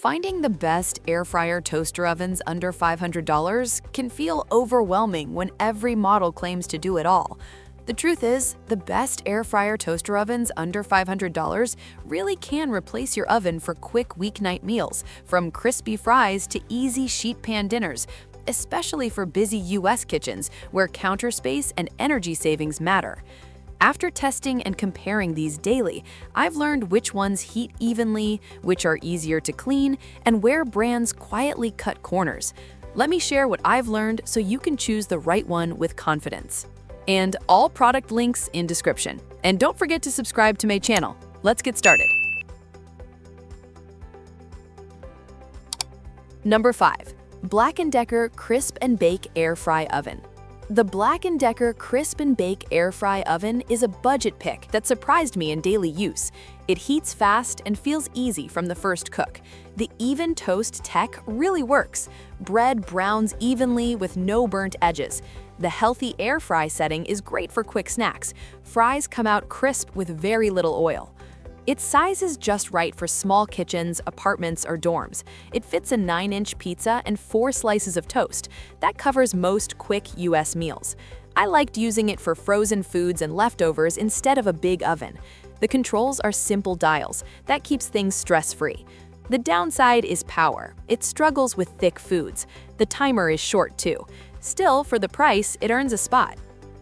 Finding the best air fryer toaster ovens under $500 can feel overwhelming when every model claims to do it all. The truth is, the best air fryer toaster ovens under $500 really can replace your oven for quick weeknight meals, from crispy fries to easy sheet pan dinners, especially for busy US kitchens where counter space and energy savings matter. After testing and comparing these daily, I've learned which ones heat evenly, which are easier to clean, and where brands quietly cut corners. Let me share what I've learned so you can choose the right one with confidence. And all product links in description. And don't forget to subscribe to my channel. Let's get started. Number 5. Black & Decker Crisp and Bake Air Fry Oven. The Black & Decker Crisp and Bake Air Fry Oven is a budget pick that surprised me in daily use. It heats fast and feels easy from the first cook. The even toast tech really works. Bread browns evenly with no burnt edges. The healthy air fry setting is great for quick snacks. Fries come out crisp with very little oil. Its size is just right for small kitchens, apartments, or dorms. It fits a 9-inch pizza and 4 slices of toast. That covers most quick US meals. I liked using it for frozen foods and leftovers instead of a big oven. The controls are simple dials. That keeps things stress-free. The downside is power. It struggles with thick foods. The timer is short too. Still, for the price, it earns a spot.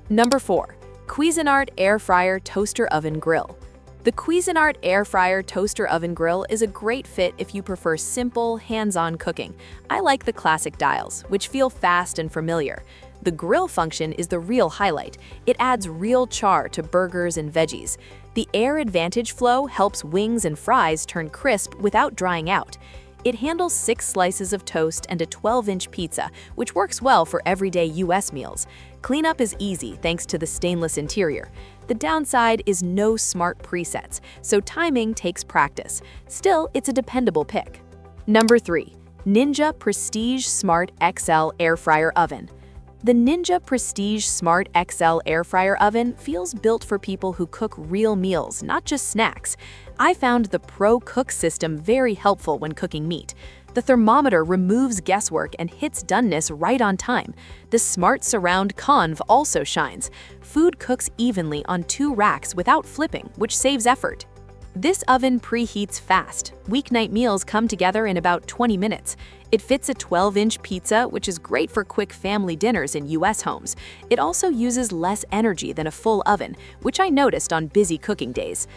Number 4. Cuisinart Air Fryer Toaster Oven Grill. The Cuisinart Air Fryer Toaster Oven Grill is a great fit if you prefer simple, hands-on cooking. I like the classic dials, which feel fast and familiar. The grill function is the real highlight. It adds real char to burgers and veggies. The air advantage flow helps wings and fries turn crisp without drying out. It handles 6 slices of toast and a 12-inch pizza, which works well for everyday US meals. Cleanup is easy thanks to the stainless interior. The downside is no smart presets, so timing takes practice. Still, it's a dependable pick. Number 3. Ninja Prestige Smart XL Air Fryer Oven. The Ninja Prestige Smart XL Air Fryer Oven feels built for people who cook real meals, not just snacks. I found the Pro Cook system very helpful when cooking meat. The thermometer removes guesswork and hits doneness right on time. The Smart Surround Conv also shines. Food cooks evenly on 2 racks without flipping, which saves effort. This oven preheats fast. Weeknight meals come together in about 20 minutes. It fits a 12-inch pizza, which is great for quick family dinners in US homes. It also uses less energy than a full oven, which I noticed on busy cooking days.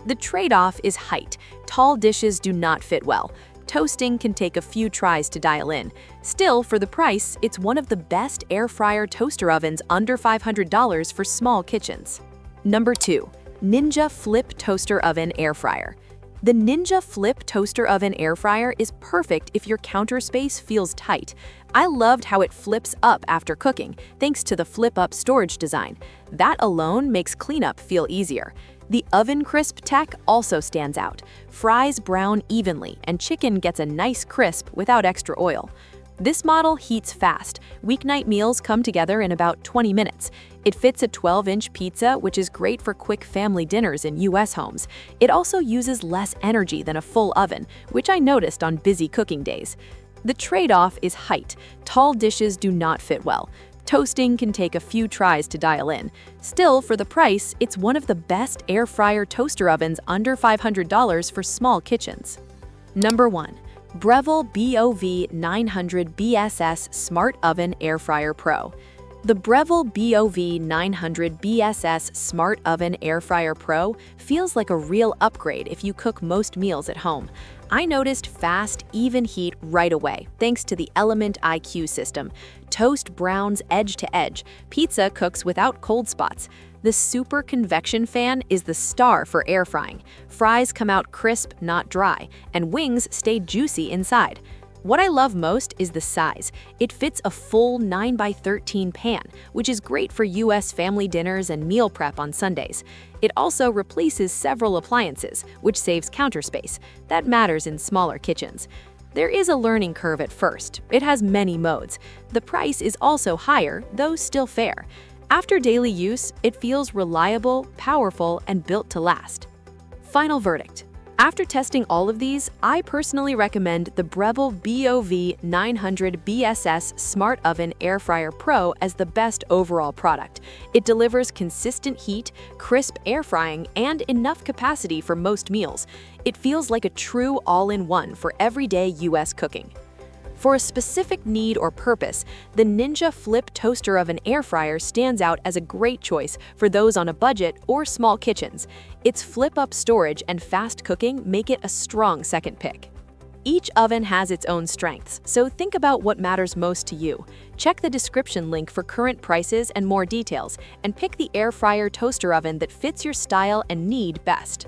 The trade-off is height. Tall dishes do not fit well. Toasting can take a few tries to dial in. Still, for the price, it's one of the best air fryer toaster ovens under $500 for small kitchens. Number 2. Ninja Flip Toaster Oven Air Fryer. The Ninja Flip Toaster Oven Air Fryer is perfect if your counter space feels tight. I loved how it flips up after cooking, thanks to the flip-up storage design. That alone makes cleanup feel easier. The oven crisp tech also stands out. Fries brown evenly, and chicken gets a nice crisp without extra oil. This model heats fast. Weeknight meals come together in about 20 minutes. It fits a 12-inch pizza, which is great for quick family dinners in US homes. It also uses less energy than a full oven, which I noticed on busy cooking days. The trade-off is height. Tall dishes do not fit well. Toasting can take a few tries to dial in. Still, for the price, it's one of the best air fryer toaster ovens under $500 for small kitchens. Number 1. Breville BOV 900 BSS Smart Oven Air Fryer Pro. The Breville BOV 900 BSS Smart Oven Air Fryer Pro feels like a real upgrade if you cook most meals at home. I noticed fast, even heat right away, thanks to the Element IQ system. Toast browns edge to edge. Pizza cooks without cold spots. The super convection fan is the star for air frying. Fries come out crisp, not dry, and wings stay juicy inside. What I love most is the size. It fits a full 9x13 pan, which is great for US family dinners and meal prep on Sundays. It also replaces several appliances, which saves counter space. That matters in smaller kitchens. There is a learning curve at first. It has many modes. The price is also higher, though still fair. After daily use, it feels reliable, powerful, and built to last. Final verdict. After testing all of these, I personally recommend the Breville BOV 900 BSS Smart Oven Air Fryer Pro as the best overall product. It delivers consistent heat, crisp air frying, and enough capacity for most meals. It feels like a true all-in-one for everyday US cooking. For a specific need or purpose, the Ninja Flip Toaster Oven Air Fryer stands out as a great choice for those on a budget or small kitchens. Its flip-up storage and fast cooking make it a strong second pick. Each oven has its own strengths, so think about what matters most to you. Check the description link for current prices and more details, and pick the air fryer toaster oven that fits your style and need best.